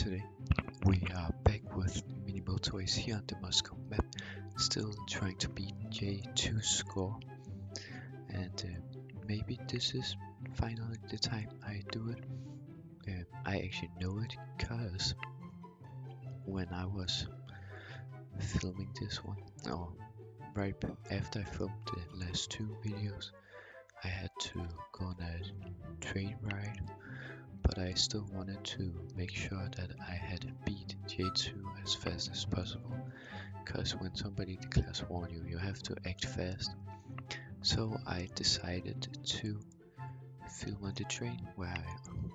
Today we are back with mini motorways here on the Moscow map, still trying to beat J2 score, and maybe this is finally the time I do it. I actually know it because when I was filming this one, or right after I filmed the last two videos, I had to go on a train ride, but I still wanted to make sure that I had beat J2 as fast as possible, because when somebody declares war on you, you have to act fast. So I decided to film on the train where I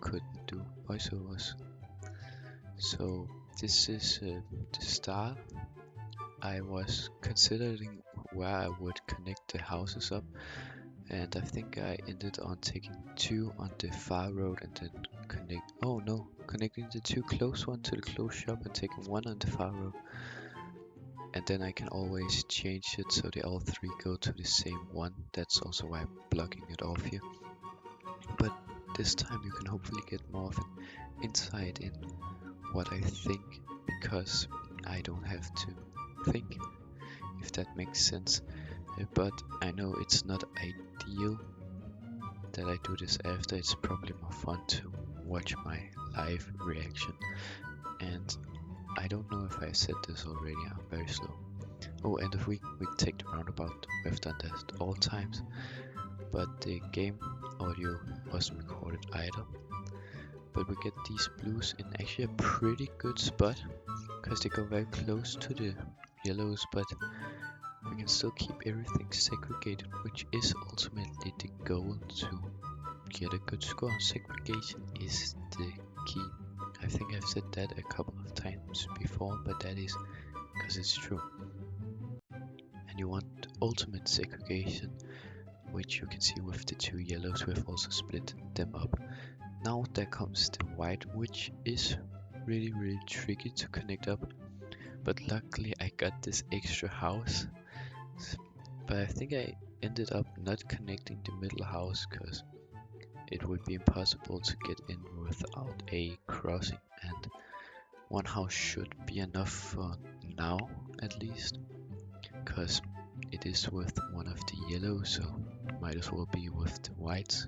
couldn't do voiceovers. So this is the start. I was considering where I would connect the houses up, and I think I ended on taking two on the far road and then connecting the two close one to the close shop and taking one on the far road. And then I can always change it so they all three go to the same one. That's also why I'm blocking it off here. But this time you can hopefully get more of an insight in what I think, because I don't have to think, if that makes sense. But I know it's not ideal that I do this after. It's probably more fun to watch my live reaction. And I don't know if I said this already, I'm very slow. Oh, and if we take the roundabout, we've done that at all times. But the game audio wasn't recorded either. But we get these blues in actually a pretty good spot, because they go very close to the yellows, but we can still keep everything segregated, which is ultimately the goal to get a good score. Segregation is the key. I think I've said that a couple of times before, but that is because it's true. And you want ultimate segregation, which you can see with the two yellows. We've also split them up. Now there comes the white, which is really tricky to connect up, but luckily I got this extra house. But I think I ended up not connecting the middle house because it would be impossible to get in without a crossing, and one house should be enough for now, at least, because it is with one of the yellows, so might as well be with the whites.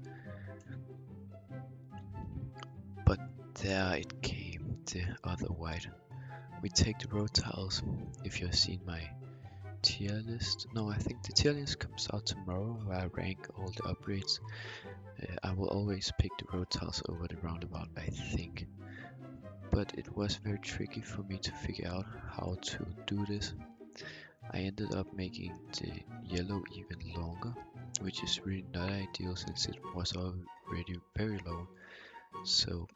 But there it came, the other white. We take the road tiles. If you've seen my tier list, no, I think the tier list comes out tomorrow, where I rank all the upgrades. I will always pick the road tiles over the roundabout, I think. But it was very tricky for me to figure out how to do this. I ended up making the yellow even longer, which is really not ideal since it was already very low. So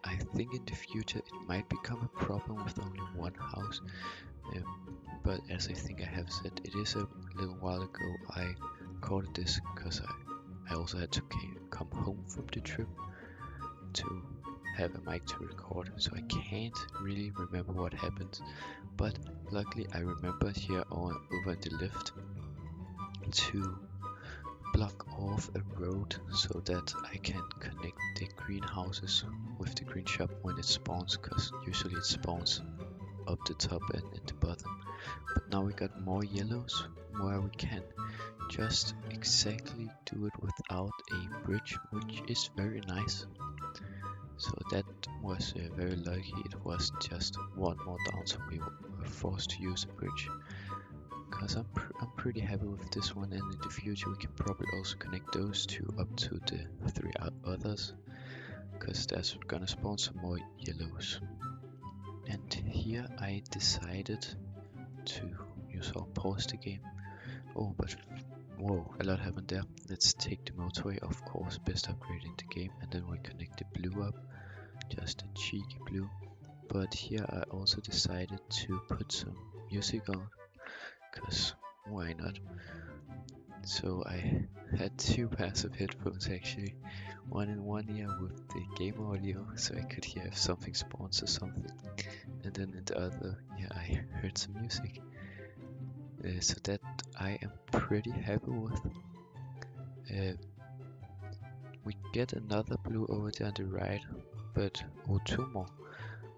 I think in the future it might become a problem with only one house. But as I think I have said, it is a little while ago I recorded this, because I also had to come home from the trip to have a mic to record, so I can't really remember what happened. But luckily I remember here over the lift to block off a road so that I can connect the greenhouses with the green shop when it spawns, because usually it spawns up the top and at the bottom. But now we got more yellows where we can just exactly do it without a bridge, which is very nice. So that was very lucky. It was just one more down, so we were forced to use a bridge. Because I'm pretty happy with this one, and in the future we can probably also connect those two up to the three others, because that's gonna spawn some more yellows. And here I decided to pause the game. Oh, but whoa, a lot happened there. Let's take the motorway, of course, best upgrade in the game, and then we connect the blue up, just a cheeky blue. But here I also decided to put some music on, because why not? So I had two pairs of headphones actually, one in one ear with the game audio, so I could hear if something spawns or something, and then in the other ear I heard some music. So that I am pretty happy with. We get another blue over there on the right, but two more.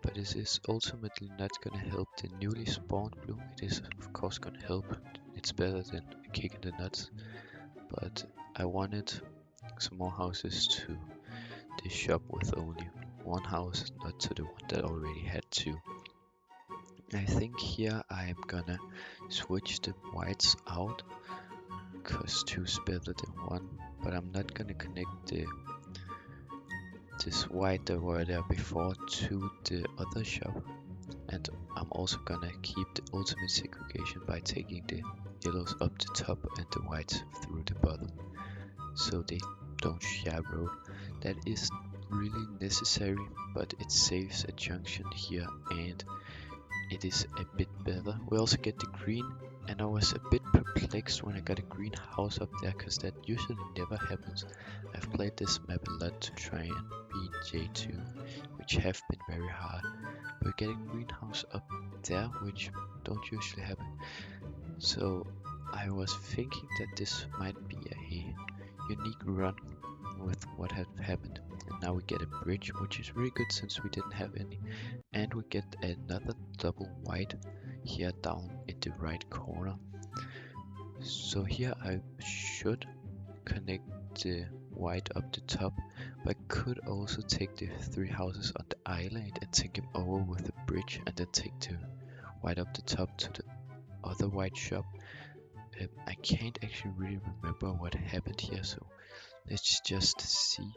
but it is ultimately not gonna help the newly spawned blue. It is of course gonna help. It's better than a kick in the nuts, but I wanted some more houses to this shop with only one house, not to the one that already had two. I think here I'm gonna switch the whites out, cause two is better than one, but I'm not gonna connect this white that were there before to the other shop. And I'm also gonna keep the ultimate segregation by taking the yellows up the top and the whites through the bottom, so they don't share road. That is really necessary, but it saves a junction here and it is a bit better. We also get the green, and I was a bit perplexed when I got a green house up there, because that usually never happens. I've played this map a lot to try and beat J2, which have been very hard, but get a green house up there, which don't usually happen. So I was thinking that this might be a unique run with what had happened. And now we get a bridge, which is really good since we didn't have any. And we get another double white here down in the right corner. So here I should connect the white up the top, but I could also take the three houses on the island and take them over with a bridge, and then take the white up the top to the other white shop. I can't actually really remember what happened here, so let's just see.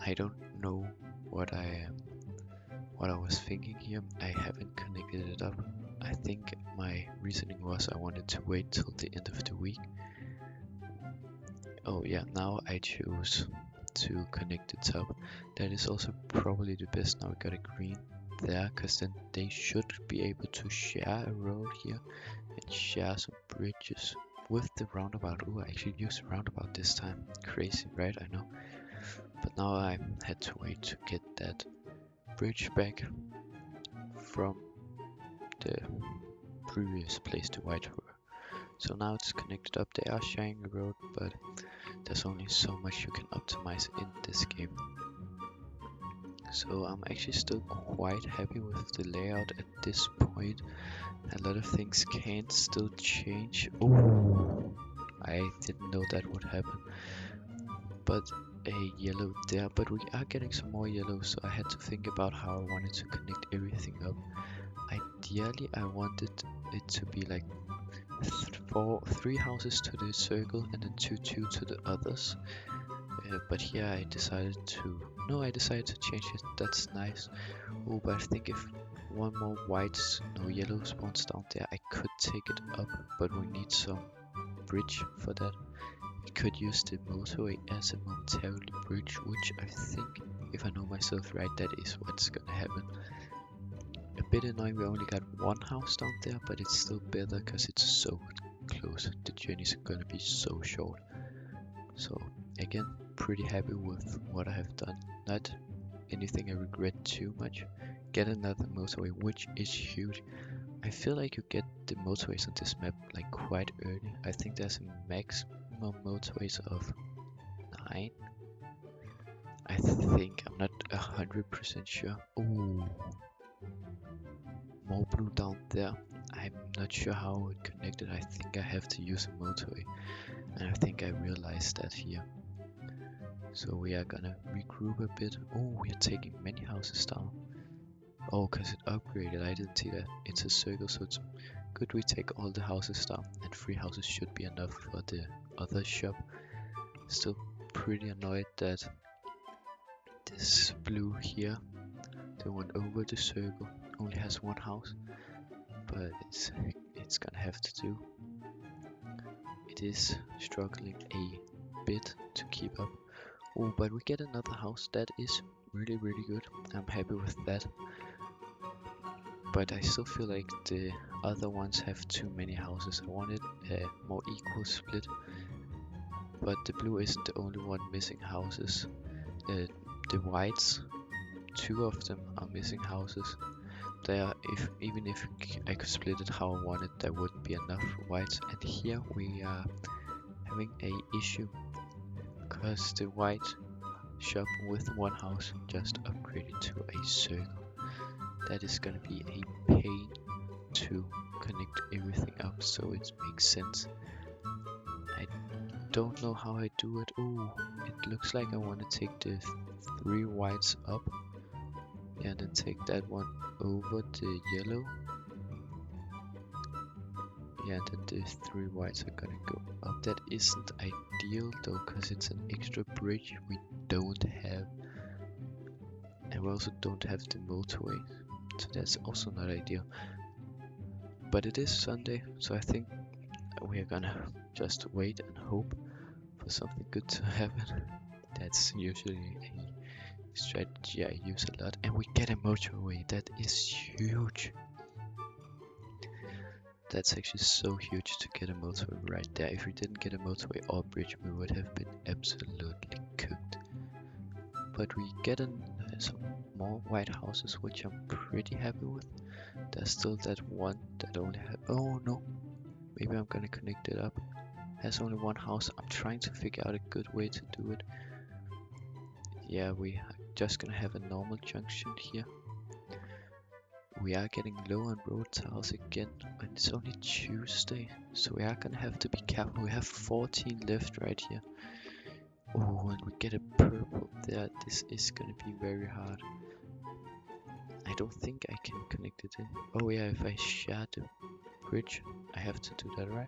I don't know what I was thinking here. I haven't connected it up. I think my reasoning was I wanted to wait till the end of the week. Oh yeah, now I choose to connect the top. That is also probably the best. Now we got a green there, because then they should be able to share a road here and share some bridges with the roundabout. Oh, I actually used the roundabout this time. Crazy, right? I know. But now I had to wait to get that bridge back from the previous place the white were. So now it's connected up. They are sharing the road, but there's only so much you can optimize in this game. So I'm actually still quite happy with the layout at this point. A lot of things can still change. Oh, I didn't know that would happen. But a yellow there, but we are getting some more yellow, so I had to think about how I wanted to connect everything up. Ideally I wanted it to be like three houses to the circle and then two to the others, but here I decided to change it. That's nice. Oh, but I think if one more whites, no yellow spawns down there, I could take it up, but we need some bridge for that. We could use the motorway as a momentarily bridge, which I think, if I know myself right, that is what's gonna happen. A bit annoying, we only got one house down there, but it's still better because it's so close. The journey's gonna be so short. So again, pretty happy with what I have done. Not anything I regret too much. Get another motorway, which is huge. I feel like you get the motorways on this map like quite early. I think there's a maximum motorways of 9. I think, I'm not 100% sure. Oh, more blue down there. I'm not sure how it connected. I think I have to use a motorway, and I think I realized that here. So we are gonna regroup a bit. Oh, we are taking many houses down. Oh, because it upgraded. I didn't see that. It's a circle, so it's good we take all the houses down, and 3 houses should be enough for the other shop. Still pretty annoyed that this blue here, the one over the circle, only has 1 house, but it's gonna have to do. It is struggling a bit to keep up. Oh, but we get another house. That is really good. I'm happy with that. But I still feel like the other ones have too many houses. I wanted a more equal split. But the blue isn't the only one missing houses. The whites, 2 of them are missing houses. Even if I could split it how I wanted, there wouldn't be enough whites. And here we are having a issue, because the white shop with one house, just upgrade it to a circle. That is gonna be a pain to connect everything up so it makes sense. I don't know how I do it. Oh, it looks like I want to take the 3 whites up. Yeah, and then take that one over the yellow. Yeah, then the 3 whites are gonna go up. That isn't ideal though, because it's an extra bridge we don't have. And we also don't have the motorway, so that's also not ideal. But it is Sunday, so I think we are gonna just wait and hope for something good to happen. That's usually a strategy I use a lot. And we get a motorway, that is huge. That's actually so huge to get a motorway right there. If we didn't get a motorway or bridge, we would have been absolutely cooked. But we get some more white houses, which I'm pretty happy with. There's still that one that only have. Oh no, maybe I'm gonna connect it up. Has only one house. I'm trying to figure out a good way to do it. Yeah, we are just gonna have a normal junction here. We are getting low on road tiles again, and it's only Tuesday, so we are gonna have to be careful. We have 14 left right here. Oh, and we get a purple there. This is gonna be very hard. I don't think I can connect it in. Oh yeah, if I share the bridge, I have to do that, right?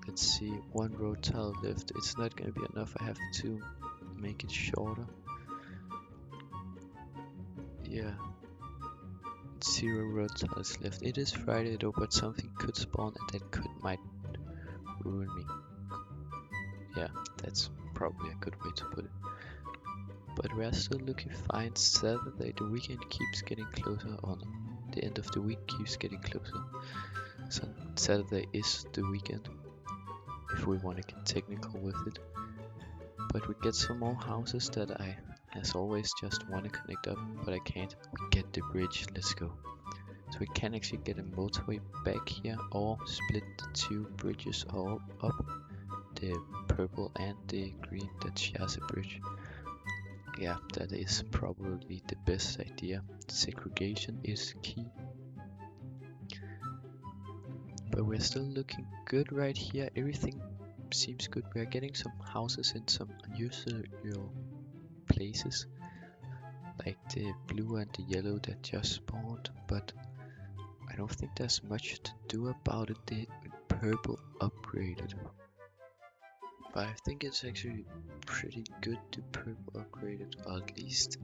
Let's see, 1 road tile left. It's not gonna be enough. I have to make it shorter. Yeah. 0 road tiles left. It is Friday though, but something could spawn and that might ruin me. Yeah, that's probably a good way to put it. But we're still looking fine. Saturday, the weekend keeps getting closer, on the end of the week keeps getting closer. So Saturday is the weekend, if we want to get technical with it. But we get some more houses that I, as always, just want to connect up, but I can't. We get the bridge, let's go. So we can actually get a motorway back here, or split the 2 bridges all up, the purple and the green that shares a bridge. Yeah, that is probably the best idea. Segregation is key. But we're still looking good right here. Everything seems good. We are getting some houses in some unusual places, like the blue and the yellow that just spawned, but I don't think there's much to do about it. The purple upgraded. But I think it's actually pretty good to purple upgraded, or at least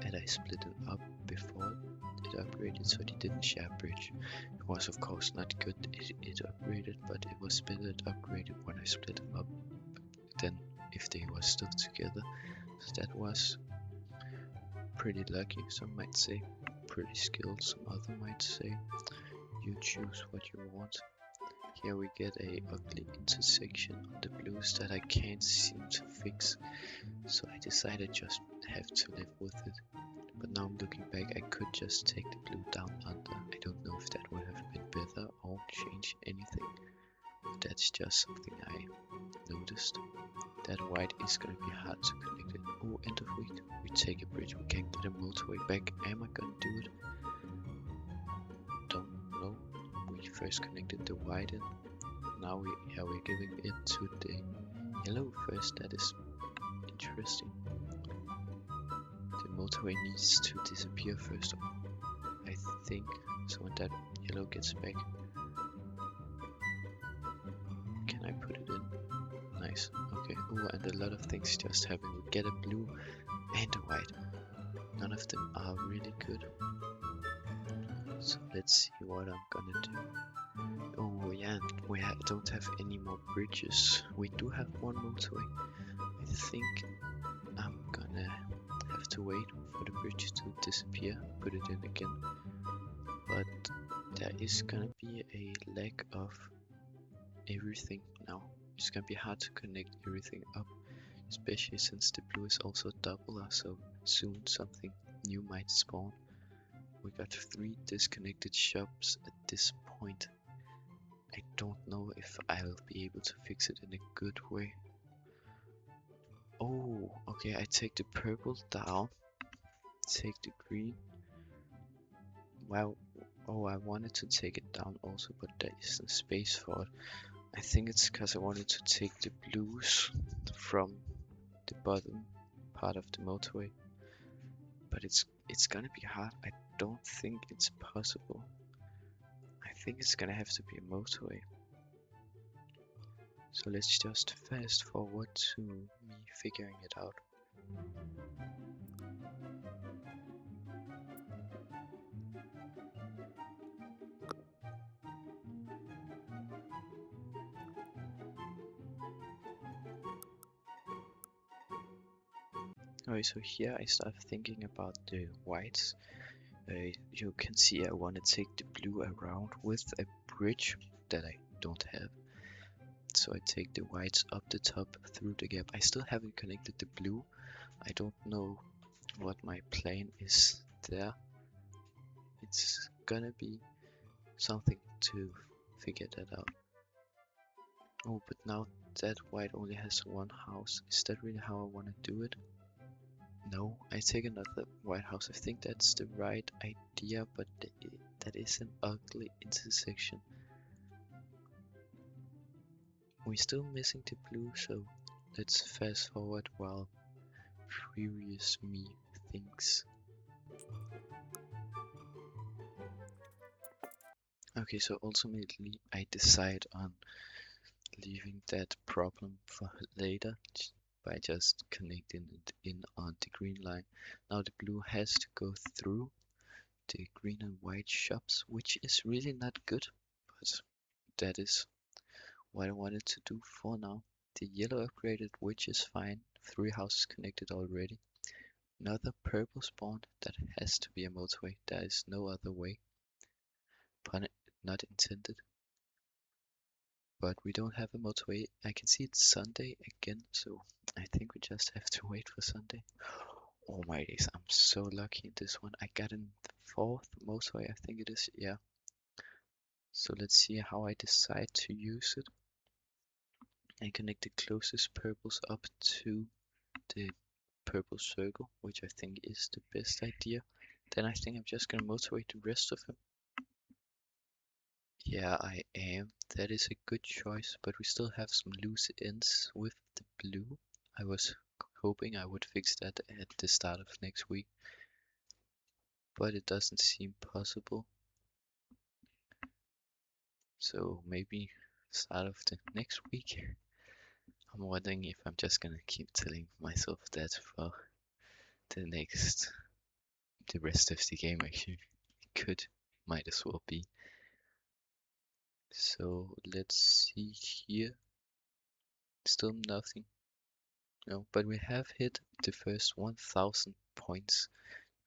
and I split it up before it upgraded, so it didn't share bridge. It was of course not good it upgraded, but it was better upgraded when I split them up than if they were still together. So that was pretty lucky, some might say. Pretty skilled, some other might say. You choose what you want. Here we get a ugly intersection on the blues that I can't seem to fix, so I decided just have to live with it. But now I'm looking back, I could just take the blue down under. I don't know if that would have been better or change anything. But that's just something I noticed. That white is gonna be hard to connect it. Oh, end of week. We take a bridge, we can get a motorway back. Am I gonna do it? Don't know. We first connected the white in. Now we're giving it to the yellow first. That is interesting. The motorway needs to disappear first, I think. So when that yellow gets back, can I put it in? Nice. Okay. Oh, and a lot of things just happen. We get a blue and a white. None of them are really good. So let's see what I'm gonna do. Oh yeah, we don't have any more bridges. We do have 1 motorway. I think I'm gonna have to wait for the bridge to disappear, put it in again. But there is gonna be a lack of everything now. It's gonna be hard to connect everything up, especially since the blue is also a doubler, so soon something new might spawn. We got 3 disconnected shops at this point. I don't know if I'll be able to fix it in a good way. Oh, okay, I take the purple down, take the green. Wow, oh, I wanted to take it down also, but there isn't space for it. I think it's because I wanted to take the blues from the bottom part of the motorway. But it's gonna be hard. I don't think it's possible. I think it's gonna have to be a motorway. So let's just fast forward to me figuring it out. Okay, so here I start thinking about the whites. You can see I want to take the blue around with a bridge that I don't have. So I take the whites up the top through the gap. I still haven't connected the blue. I don't know what my plan is there. It's gonna be something to figure that out. Oh, but now that white only has one house. Is that really how I want to do it? No, I take another white house. I think that's the right idea, but that is an ugly intersection. We're still missing the blue, so let's fast forward while Furious Me thinks. Okay, so ultimately I decide on leaving that problem for later by just connecting it in on the green line. Now the blue has to go through the green and white shops, which is really not good, but that is what I wanted to do for now. The yellow upgraded, which is fine. 3 houses connected already. Another purple spawned. That has to be a motorway. There is no other way. Pun not intended. But we don't have a motorway. I can see it's Sunday again, so I think we just have to wait for Sunday. Oh my days, I'm so lucky in this one. I got in the 4th motorway, I think it is, yeah. So let's see how I decide to use it. I connect the closest purples up to the purple circle, which I think is the best idea. Then I think I'm just gonna motorway the rest of them. Yeah, I am. That is a good choice, but we still have some loose ends with the blue. I was hoping I would fix that at the start of next week, but it doesn't seem possible. So maybe start of the next week. I'm wondering if I'm just gonna keep telling myself that for the rest of the game actually. Could, might as well be. So let's see here. Still nothing. No, but we have hit the first 1000 points,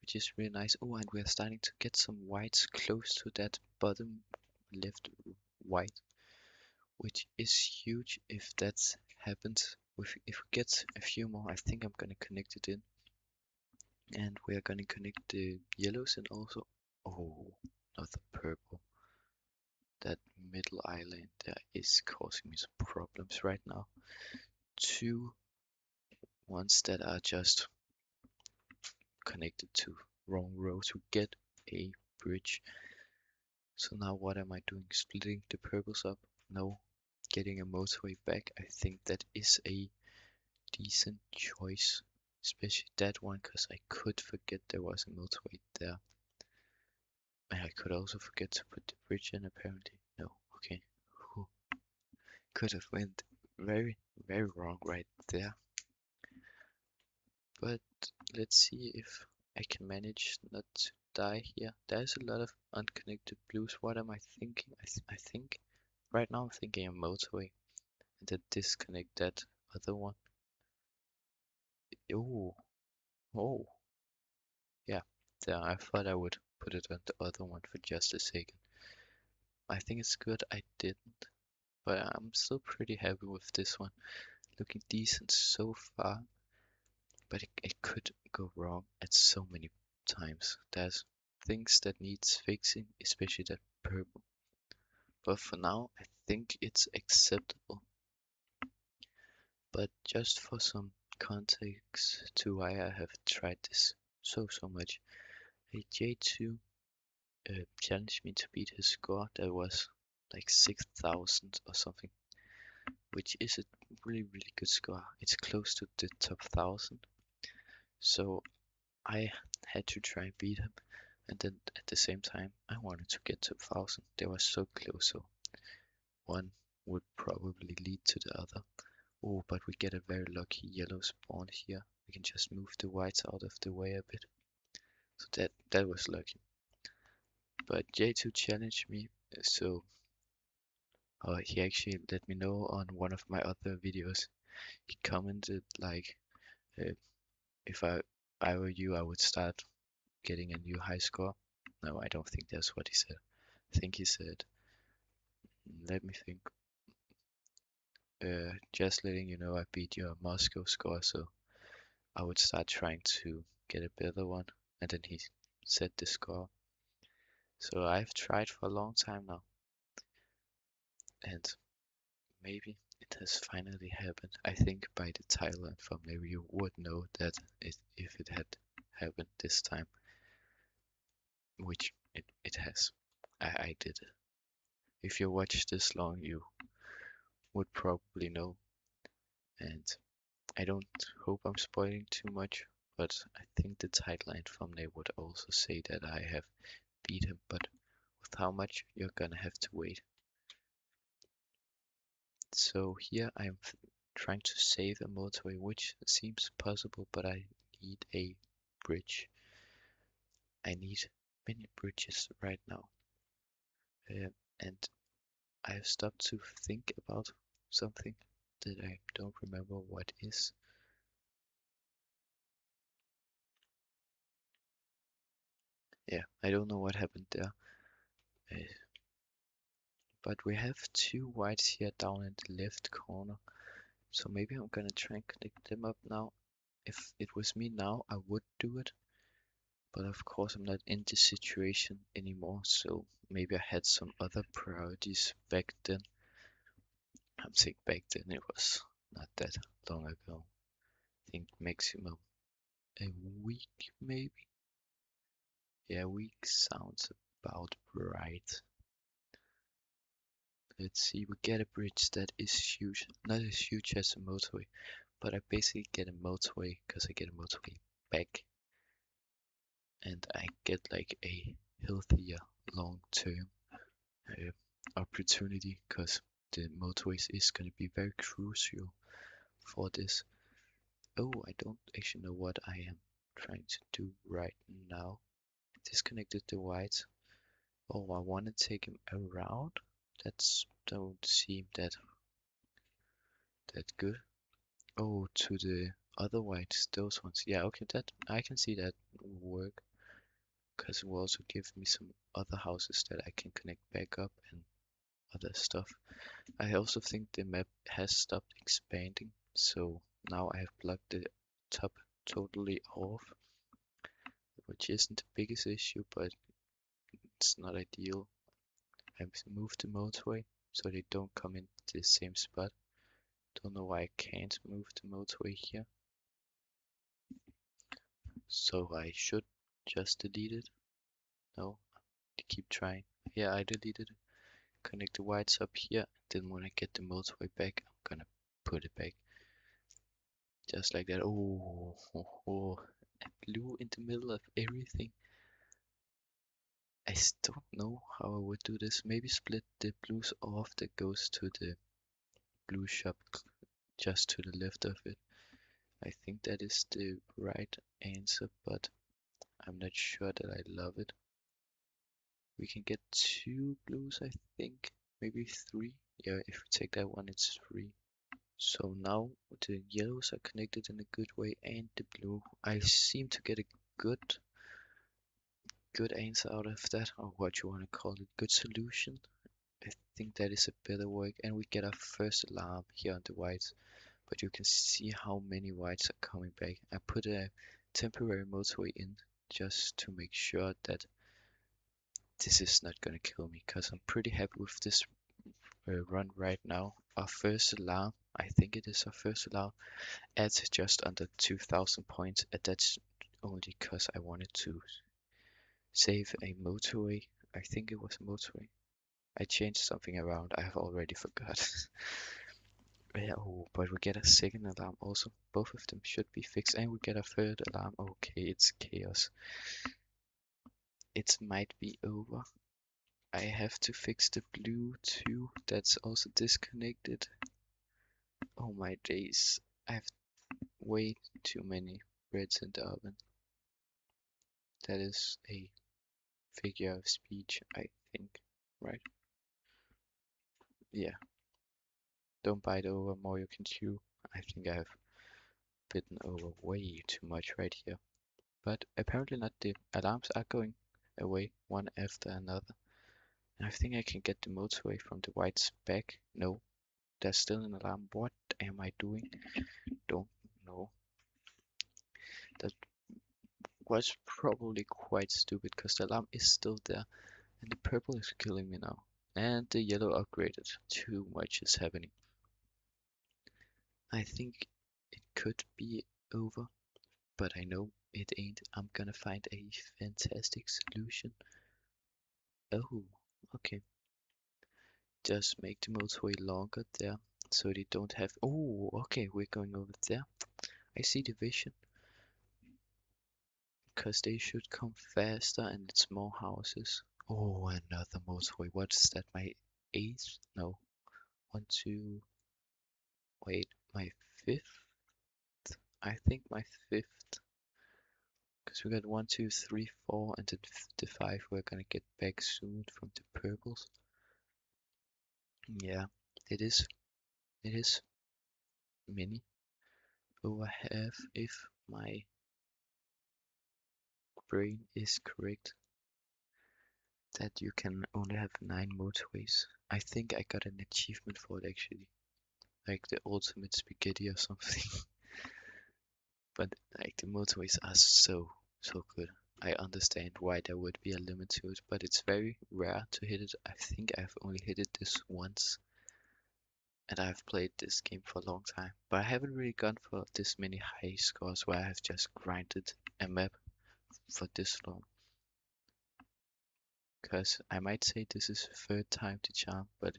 which is really nice. Oh, and we're starting to get some whites close to that bottom left white, which is huge if that happens. If we get a few more, I think I'm gonna connect it in. And we are gonna connect the yellows and also, oh, not the purple. That middle island there is causing me some problems right now. 2 ones that are just connected to wrong row to get a bridge. So now what am I doing? Splitting the purples up? No. Getting a motorway back? I think that is a decent choice. Especially that one, because I could forget there was a motorway there. And I could also forget to put the bridge in apparently. No, okay. Whew. Could have went very, very wrong right there. But let's see if I can manage not to die here. There's a lot of unconnected blues. What am I thinking? I think right now I'm thinking a motorway and then disconnect that other one. Oh, oh, yeah. There, I thought I would put it on the other one for just a second. I think it's good I didn't, but I'm still pretty happy with this one. Looking decent so far, but it could go wrong at so many times. There's things that needs fixing, especially that purple. But for now, I think it's acceptable. But just for some context to why I have tried this so much. J2 challenged me to beat his score that was like 6,000 or something, which is a really good score. It's close to the top 1,000. So I had to try and beat him, and then at the same time I wanted to get to 1,000. They were so close, so one would probably lead to the other. Oh, but we get a very lucky yellow spawn here. We can just move the whites out of the way a bit. So that was lucky. But J2 challenged me, so he actually let me know on one of my other videos. He commented like, if I were you, I would start getting a new high score. No, I don't think that's what he said. I think he said, let me think. Just letting you know I beat your Moscow score, so I would start trying to get a better one. And then he said the score. So I've tried for a long time now, and maybe it has finally happened. I think by the title and thumbnail you would know that if it had happened this time, which it has. I did it. If you watched this long, you would probably know, and I don't hope I'm spoiling too much, but I think the title and thumbnail would also say that I have beat him, but with how much you're gonna have to wait. So here I'm trying to save a motorway, which seems possible, but I need a bridge. I need many bridges right now. And I've stopped to think about something that I don't remember what is. Yeah, I don't know what happened there. But we have two whites here down in the left corner. So maybe I'm gonna try and connect them up now. If it was me now, I would do it. But of course I'm not in this situation anymore, so maybe I had some other priorities back then. I'm saying back then, it was not that long ago. I think maximum a week maybe? Yeah, a week sounds about right. Let's see, we get a bridge that is huge. Not as huge as a motorway, but I basically get a motorway because I get a motorway back. And I get like a healthier long-term opportunity because the motorways is going to be very crucial for this. Oh, I don't actually know what I am trying to do right now. Disconnected the whites. Oh, I want to take him around. That's don't seem that good. Oh, to the other whites, those ones. Yeah, okay, that I can see that work because it will also give me some other houses that I can connect back up and other stuff. I also think the map has stopped expanding, so now I have plugged the top totally off, which isn't the biggest issue, but it's not ideal. I've moved the motorway so they don't come in the same spot. Don't know why I can't move the motorway here. So I should just delete it. No, keep trying. Yeah, I deleted it. Connect the whites up here. Then when I get the motorway back, I'm gonna put it back. Just like that. Oh, blue in the middle of everything. I don't know how I would do this. Maybe split the blues off that goes to the blue shop just to the left of it. I think that is the right answer, but I'm not sure that I love it. We can get 2 blues, I think. Maybe 3. Yeah, if we take that one, it's 3. So now the yellows are connected in a good way and the blue. I seem to get a good answer out of that, or what you want to call it, good solution. I think that is a better work, and we get our first alarm here on the whites, but you can see how many whites are coming back. I put a temporary motorway in just to make sure that this is not gonna kill me, because I'm pretty happy with this run right now. Our first alarm I think it is our first alarm at just under 2000 points, and that's only because I wanted to save a motorway. I think it was a motorway. I changed something around, I have already forgot. Yeah, oh, but we get a second alarm also. Both of them should be fixed, and we get a third alarm. Okay, it's chaos. It might be over. I have to fix the blue too. That's also disconnected. Oh my days. I have way too many breads in the oven. That is a figure of speech, I think. Right? Yeah. Don't bite over more you can chew. I think I have bitten over way too much right here. But apparently not. The alarms are going away one after another. And I think I can get the motorway from the whites back. No, there's still an alarm. What am I doing? Don't know. That was probably quite stupid because the alarm is still there. And the purple is killing me now. And the yellow upgraded. Too much is happening. I think it could be over, but I know it ain't. I'm gonna find a fantastic solution. Oh, okay. Just make the motorway longer there so they don't have. Oh, okay, we're going over there. I see the vision because they should come faster and it's more houses. Oh, another motorway. What is that? My eighth? No, one, two. Wait, my fifth? I think my fifth. Because we got one, two, three, four, and then the five we're gonna get back soon from the purples. Yeah, it is. It is many. Over half if my brain is correct. That you can only have 9 motorways. I think I got an achievement for it actually. Like the ultimate spaghetti or something. But like the motorways are so good. I understand why there would be a limit to it, but it's very rare to hit it. I think I've only hit it this once. And I've played this game for a long time. But I haven't really gone for this many high scores where I have just grinded a map for this long. Because I might say this is the third time to charm, but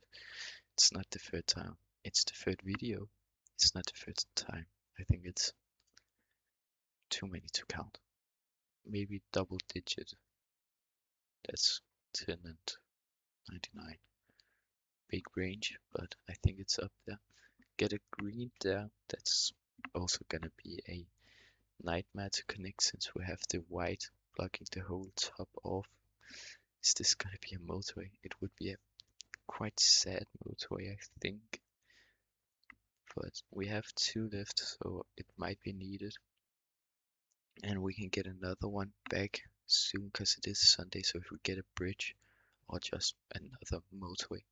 it's not the third time. It's the third video. It's not the third time. I think it's too many to count. Maybe double digit. That's 10 and 99. Big range, but I think it's up there. Get a green there. That's also gonna be a nightmare to connect since we have the white blocking the whole top off. Is this gonna be a motorway? It would be a quite sad motorway, I think. But we have 2 left, so it might be needed. And we can get another one back soon because it is Sunday, so if we get a bridge or just another motorway.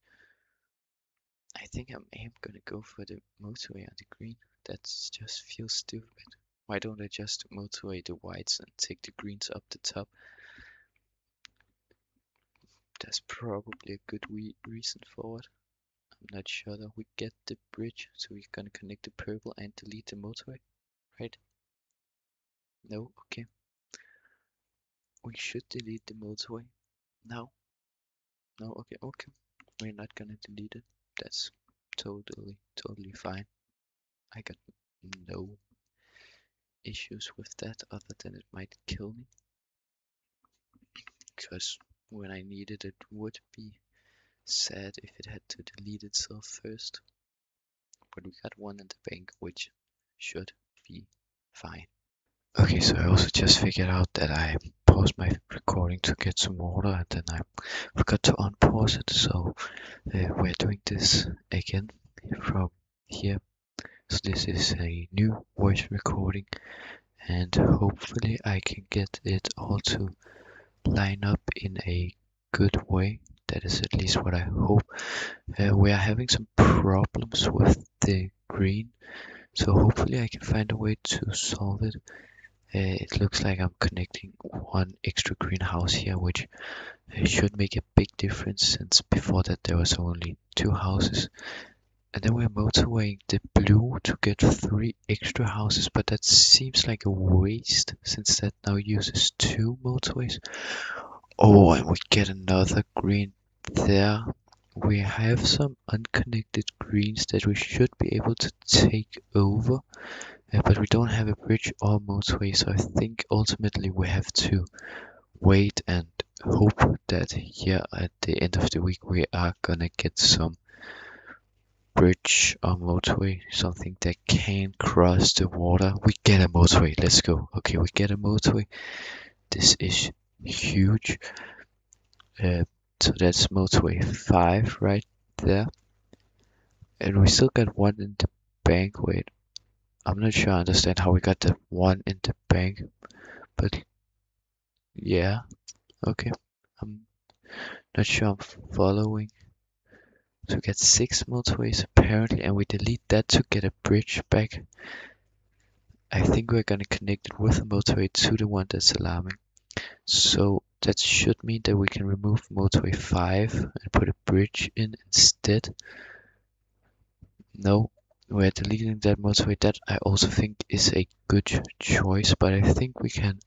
I think I am gonna go for the motorway on the green. That just feels stupid. Why don't I just motorway the whites and take the greens up the top? There's probably a good reason for it. I'm not sure that we get the bridge, so we're gonna connect the purple and delete the motorway, right? No, okay. We should delete the motorway. No. No, okay. We're not gonna delete it. That's totally fine. I got no issues with that other than it might kill me. Because when I need it, it would be sad if it had to delete itself first. But we got one in the bank, which should be fine. Okay, so I also just figured out that I paused my recording to get some water and then I forgot to unpause it. So we're doing this again from here. So this is a new voice recording and hopefully I can get it all to line up in a good way. That is at least what I hope. We are having some problems with the green, so hopefully I can find a way to solve it. It looks like I'm connecting one extra greenhouse here, which should make a big difference since before that there was only 2 houses. And then we're motorwaying the blue to get 3 extra houses, but that seems like a waste since that now uses 2 motorways. Oh, and we get another green there. We have some unconnected greens that we should be able to take over, but we don't have a bridge or motorway, so I think ultimately we have to wait and hope that here at the end of the week we are gonna get some bridge or motorway, something that can cross the water. We get a motorway, let's go. Okay, we get a motorway. This is huge. So that's motorway 5 right there. And we still got one in the bank. Wait, I'm not sure I understand how we got the one in the bank, but yeah, okay. I'm not sure I'm following. So we get 6 motorways apparently, and we delete that to get a bridge back. I think we're gonna connect it with a motorway to the one that's alarming. So that should mean that we can remove motorway 5 and put a bridge in instead. No, we're deleting that motorway. That I also think is a good choice, but I think we can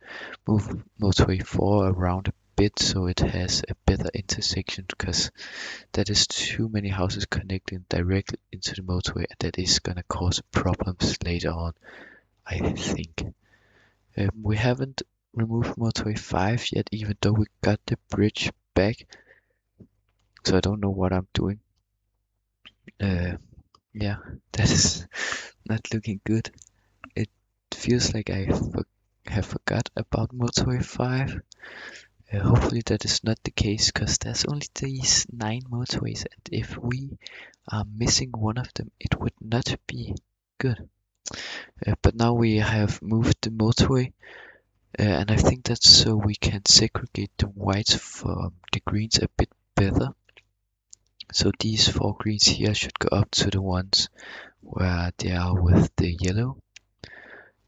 move motorway 4 around a bit so it has a better intersection, because that is too many houses connecting directly into the motorway, and that is gonna cause problems later on, I think. We haven't removed motorway 5 yet, even though we got the bridge back, so I don't know what I'm doing. Yeah, that is not looking good. It feels like I have forgot about motorway 5. Hopefully that is not the case, because there's only these 9 motorways, and if we are missing one of them, it would not be good. But now we have moved the motorway, and I think that's so we can segregate the whites from the greens a bit better. So these 4 greens here should go up to the ones where they are with the yellow,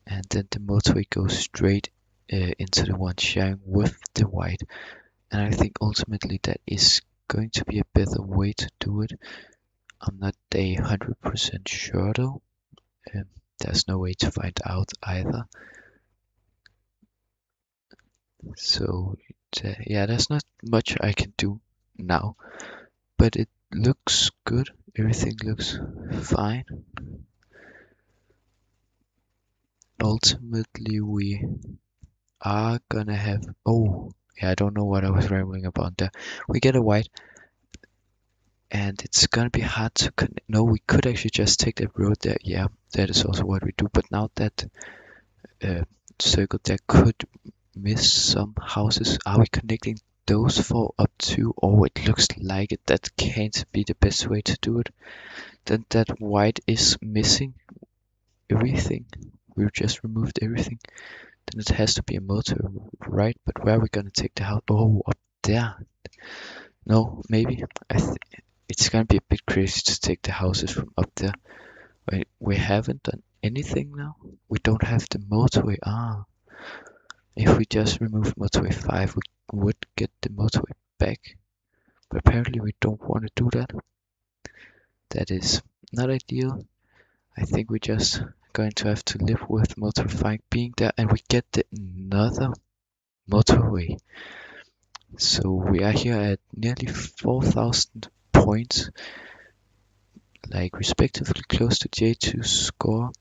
and then the motorway goes straight into the one sharing with the white. And I think ultimately that is going to be a better way to do it. I'm not 100% sure though. There's no way to find out either. So yeah, there's not much I can do now, but it looks good. Everything looks fine. Ultimately, we are gonna have. Oh, yeah, I don't know what I was rambling about there. We get a white, and it's gonna be hard to connect. No, we could actually just take that road there. Yeah, that is also what we do. But now that circle there could miss some houses. Are we connecting those 4 up to? Oh, it looks like it. That can't be the best way to do it. Then that white is missing everything. We've just removed everything. Then it has to be a motor, right? But where are we gonna take the house? Oh, up there. No, maybe. It's gonna be a bit crazy to take the houses from up there. We haven't done anything now. We don't have the motorway. If we just remove motorway 5, we would get the motorway back. But apparently we don't want to do that. That is not ideal. I think we're just going to have to live with motorway 5 being there, and we get another motorway. So we are here at nearly 4,000 points, like respectively close to J2 score.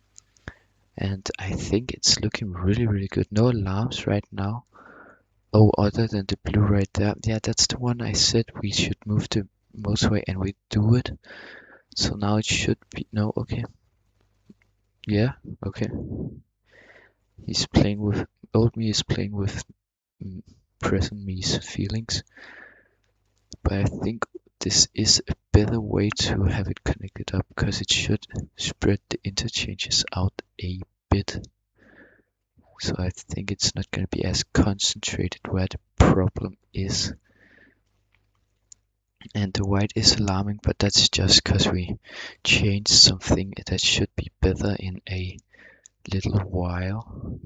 And I think it's looking really good. No alarms right now. Oh, other than the blue right there. Yeah, that's the one I said we should move the motorway, and we do it. So now it should be, no, okay. Yeah, okay. He's playing with, old me is playing with present me's feelings. But I think this is a better way to have it connected up, because it should spread the interchanges out a bit. So I think it's not going to be as concentrated where the problem is. And the white is alarming, but that's just because we changed something that should be better in a little while.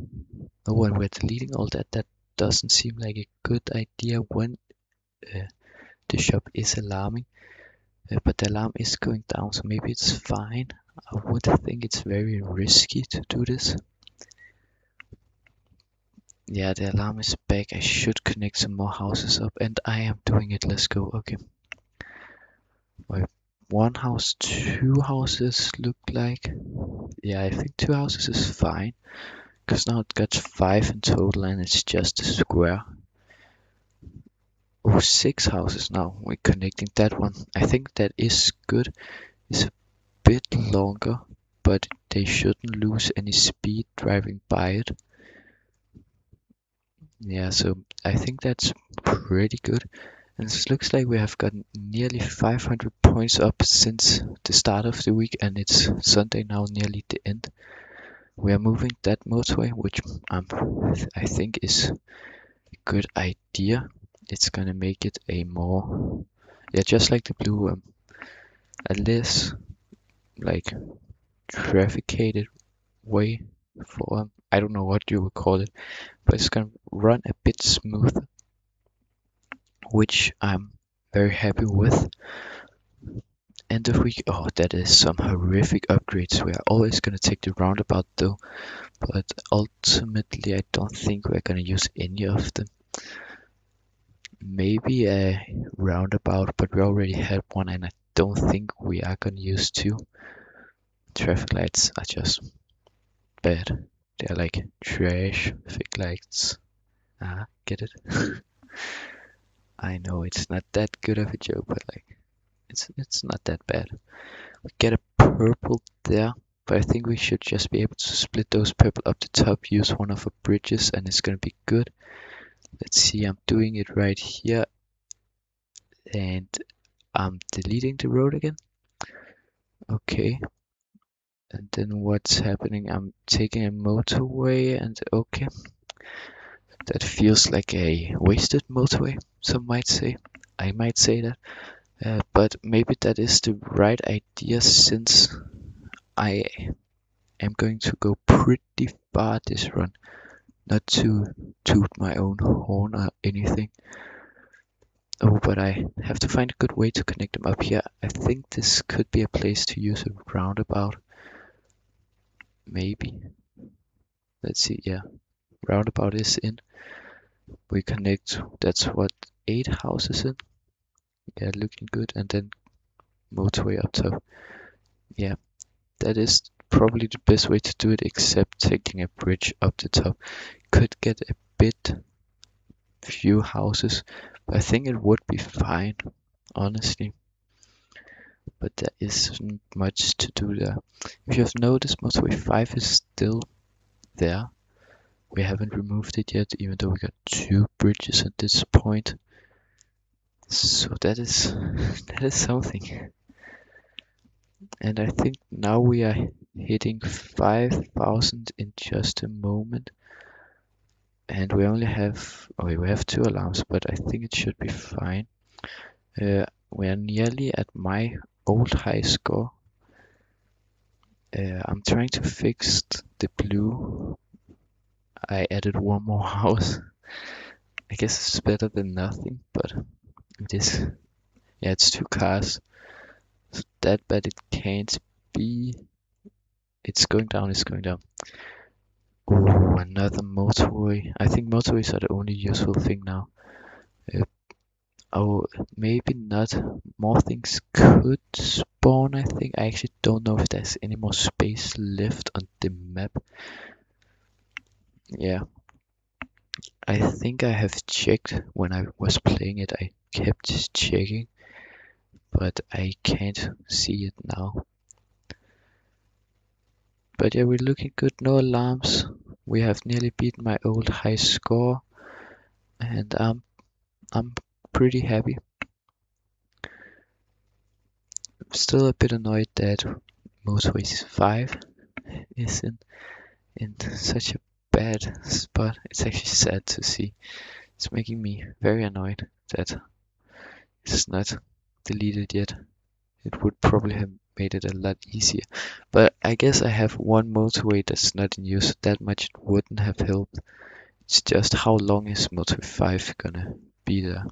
Oh, when we're deleting all that, that doesn't seem like a good idea when the shop is alarming. But the alarm is going down, so maybe it's fine. I would think it's very risky to do this. Yeah, the alarm is back. I should connect some more houses up, and I am doing it. Let's go. Okay. Wait, one house, two houses look like. Yeah, I think two houses is fine. Because now it got 5 in total and it's just a square. Oh, 6 houses now. We're connecting that one. I think that is good. It's a bit longer, but they shouldn't lose any speed driving by it. Yeah, so I think that's pretty good. And it looks like we have gotten nearly 500 points up since the start of the week, and it's Sunday now, nearly the end. We are moving that motorway, which I think is a good idea. It's gonna make it a more, yeah, just like the blue, a less like trafficated way for, I don't know what you would call it, but it's gonna run a bit smoother, which I'm very happy with. End of week, oh, that is some horrific upgrades. We are always gonna take the roundabout though, but ultimately I don't think we're gonna use any of them. Maybe a roundabout, but we already had one and I don't think we are gonna use two. Traffic lights are just bad. They're like trash fake lights. Ah, get it? I know it's not that good of a joke, but like it's not that bad. We get a purple there, but I think we should just be able to split those purple up the top, use one of our bridges, and it's gonna be good. Let's see, I'm doing it right here, and I'm deleting the road again. Okay. And then what's happening? I'm taking a motorway, and okay. That feels like a wasted motorway, some might say. I might say that. But maybe that is the right idea since I am going to go pretty far this run. Not to toot my own horn or anything. Oh, but I have to find a good way to connect them up here. I think this could be a place to use a roundabout. Maybe. Let's see, yeah. Roundabout is in. We connect, that's what, 8 houses in? Yeah, looking good. And then motorway up top. Yeah, that is probably the best way to do it, except taking a bridge up the top. Could get a bit few houses, but I think it would be fine, honestly. But there isn't much to do there. If you have noticed, motorway 5 is still there. We haven't removed it yet, even though we got 2 bridges at this point. So that is something. And I think now we are hitting 5,000 in just a moment. And we only have, okay, we have 2 alarms, but I think it should be fine. We are nearly at my old high score. I'm trying to fix the blue. I added one more house. I guess it's better than nothing, but it is. Yeah, it's 2 cars. So that bad it can't be. It's going down, it's going down. Oh, another motorway. I think motorways are the only useful thing now. Oh, maybe not. More things could spawn, I think. I actually don't know if there's any more space left on the map. Yeah. I think I have checked when I was playing it. I kept checking, but I can't see it now. But yeah, we're looking good. No alarms. We have nearly beaten my old high score, and I'm pretty happy. Still a bit annoyed that motorway 5 is in such a bad spot. It's actually sad to see. It's making me very annoyed that it's not deleted yet. It would probably have made it a lot easier. But I guess I have one motorway that's not in use. That much it wouldn't have helped. It's just how long is motorway 5 gonna be there?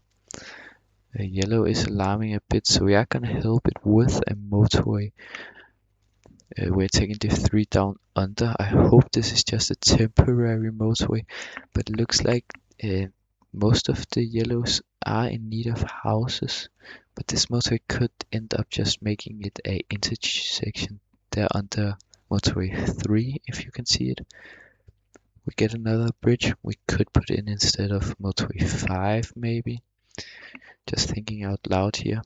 Yellow is alarming a bit, so we are gonna help it with a motorway. We're taking the 3 down under. I hope this is just a temporary motorway, but it looks like most of the yellows are in need of houses, but this motorway could end up just making it a intersection there under motorway 3, if you can see it. We get another bridge we could put in instead of motorway 5 maybe. Just thinking out loud here.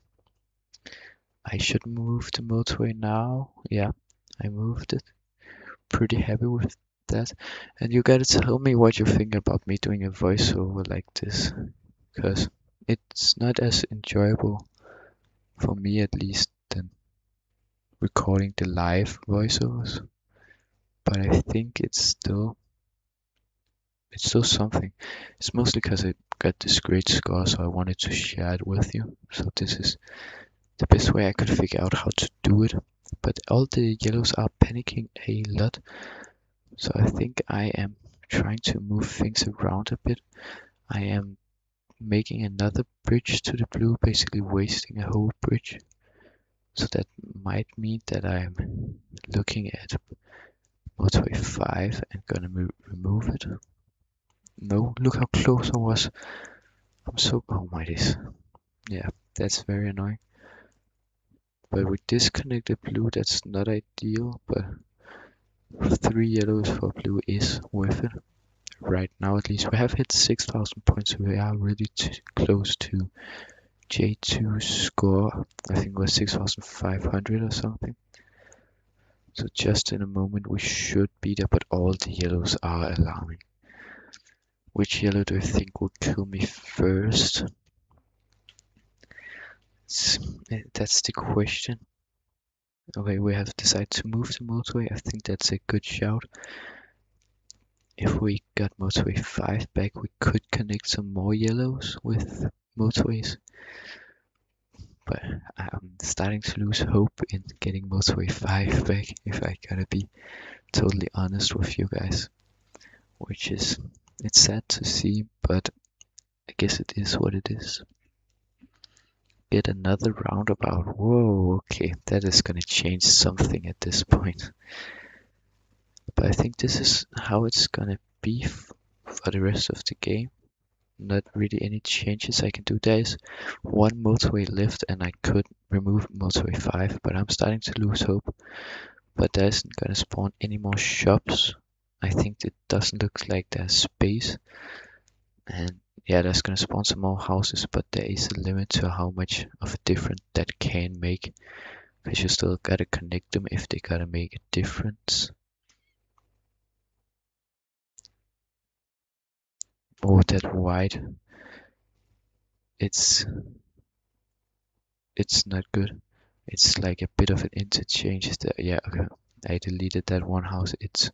I should move the motorway now. Yeah, I moved it. Pretty happy with that. And you gotta tell me what you think about me doing a voiceover like this, because it's not as enjoyable for me at least than recording the live voiceovers. But I think it's still something. It's mostly because I got this great score, so I wanted to share it with you. So this is the best way I could figure out how to do it. But all the yellows are panicking a lot, so I think I am trying to move things around a bit. I am making another bridge to the blue, basically wasting a whole bridge. So that might mean that I'm looking at motorway 5 and gonna remove it. No, look how close I was. Oh my days. Yeah, that's very annoying. But we disconnected blue, that's not ideal, but 3 yellows for blue is worth it. Right now at least we have hit 6,000 points, so we are really close to J2 score. I think it was 6,500 or something. So just in a moment we should be there, but all the yellows are alarming. Which yellow do you think will kill me first? That's the question. Okay, we have decided to move the motorway. I think that's a good shout. If we got motorway 5 back, we could connect some more yellows with motorways. But I'm starting to lose hope in getting motorway 5 back, if I gotta be totally honest with you guys. Which is, it's sad to see, but I guess it is what it is. Get another roundabout. Whoa, okay, that is gonna change something at this point. But I think this is how it's gonna be for the rest of the game. Not really any changes I can do. There is one motorway left and I could remove motorway 5, but I'm starting to lose hope. But there isn't gonna spawn any more shops. I think it doesn't look like there's space. And yeah, there's gonna spawn some more houses, but there is a limit to how much of a difference that can make. Because you still gotta connect them if they gotta make a difference. Oh, that white. It's not good. It's like a bit of an interchange there. Yeah, okay. I deleted that one house. It's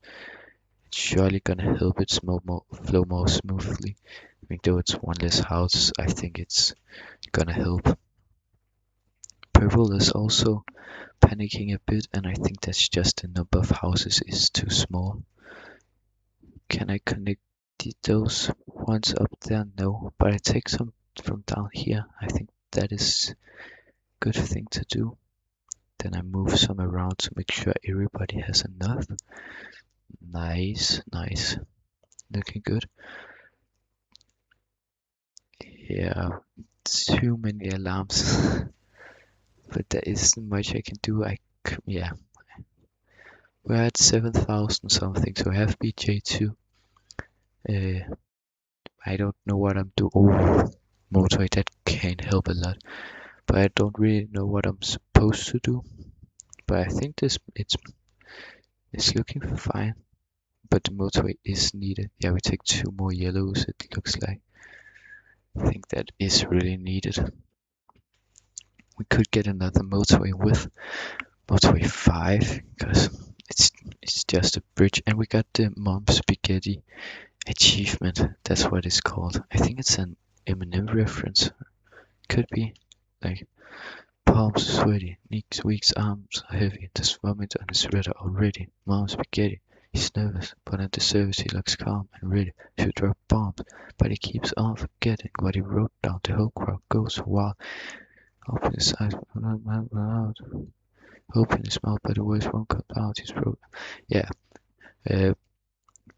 surely gonna help it flow more smoothly. Even though it's one less house, I think it's gonna help. Purple is also panicking a bit, and I think that's just the number of houses is too small. Can I connect those ones up there? No, but I take some from down here. I think that is a good thing to do. Then I move some around to make sure everybody has enough. Nice, nice. Looking good. Yeah, too many alarms. But there isn't much I can do. Yeah. We're at 7,000 something, so I have BJ2. I don't know what I'm doing. Oh, motorway, that can help a lot. But I don't really know what I'm supposed to do. But I think it's looking fine. But the motorway is needed. Yeah, we take 2 more yellows, it looks like. I think that is really needed. We could get another motorway with motorway 5, because it's just a bridge. And we got the Mom Spaghetti achievement. That's what it's called. I think it's an Eminem reference. Could be. Like, palms sweaty, knees weak, arms are heavy. There's vomit on his sweater already. Mom Spaghetti. He's nervous, but on the surface he looks calm and ready to drop bombs. But he keeps on forgetting what he wrote down. The whole crowd goes wild. Open his eyes, out. Open his mouth, but the words won't come out. He's broken. Yeah, uh,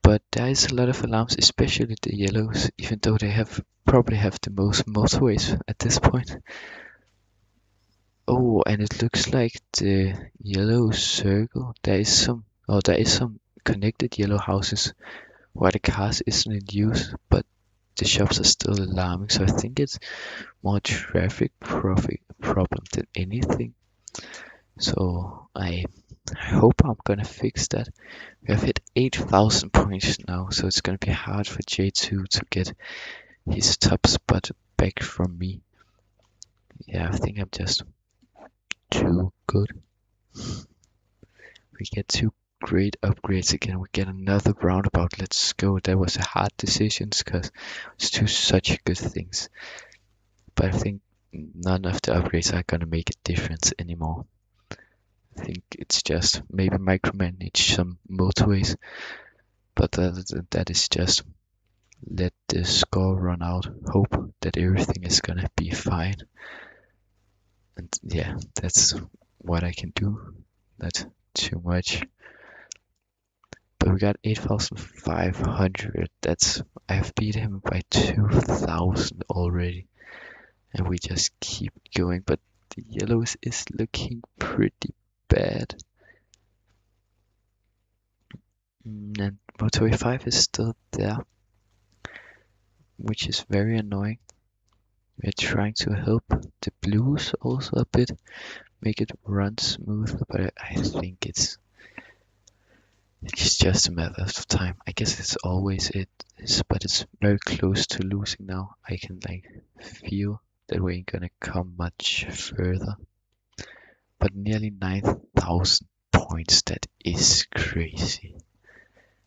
but there is a lot of alarms, especially the yellows, even though they probably have the most motorways at this point. Oh, and it looks like the yellow circle. There is some connected yellow houses where the cars isn't in use, but the shops are still alarming. So I think it's more traffic problem than anything. So I hope I'm gonna fix that. We have hit 8,000 points now, so it's gonna be hard for J2 to get his top spot back from me. Yeah, I think I'm just too good. We get 2 great upgrades again. We get another roundabout. Let's go. That was a hard decision because it's 2 such good things. But I think none of the upgrades are gonna make a difference anymore. I think it's just maybe micromanage some motorways, but other than that is just let the score run out, hope that everything is gonna be fine. And yeah, that's what I can do. Not too much. But we got 8,500. I have beat him by 2,000 already. And we just keep going. But the yellows is looking pretty bad. And Motorway 5 is still there, which is very annoying. We're trying to help the blues also a bit, make it run smoother, but I think it's just a matter of time. I guess it's always it is, but it's very close to losing now. I can feel that we ain't gonna come much further. But nearly 9,000 points, that is crazy.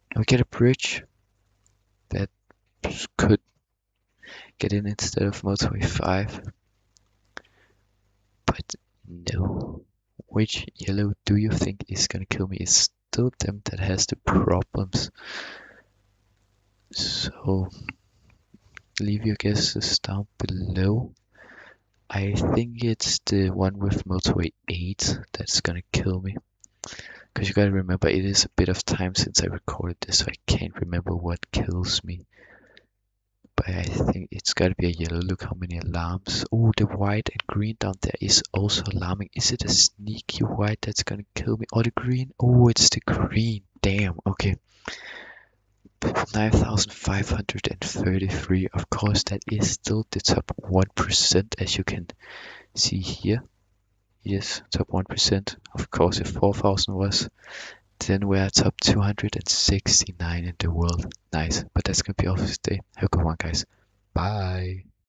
And we get a bridge that could get in instead of Motorway 5. But no. Which yellow do you think is gonna kill me? It's still them that has the problems. So leave your guesses down below. I think it's the one with Motorway 8 that's gonna kill me. Because you gotta remember, it is a bit of time since I recorded this, so I can't remember what kills me. But I think it's gotta be a yellow. Look how many alarms. Oh, the white and green down there is also alarming. Is it a sneaky white that's gonna kill me? Or the green? Oh, it's the green. Damn, okay. 9,533. Of course, that is still the top 1%, as you can see here. Yes, top 1%. Of course, if 4,000 was, then we're top 269 in the world. Nice. But that's gonna be all for today. Have a good one, guys. Bye.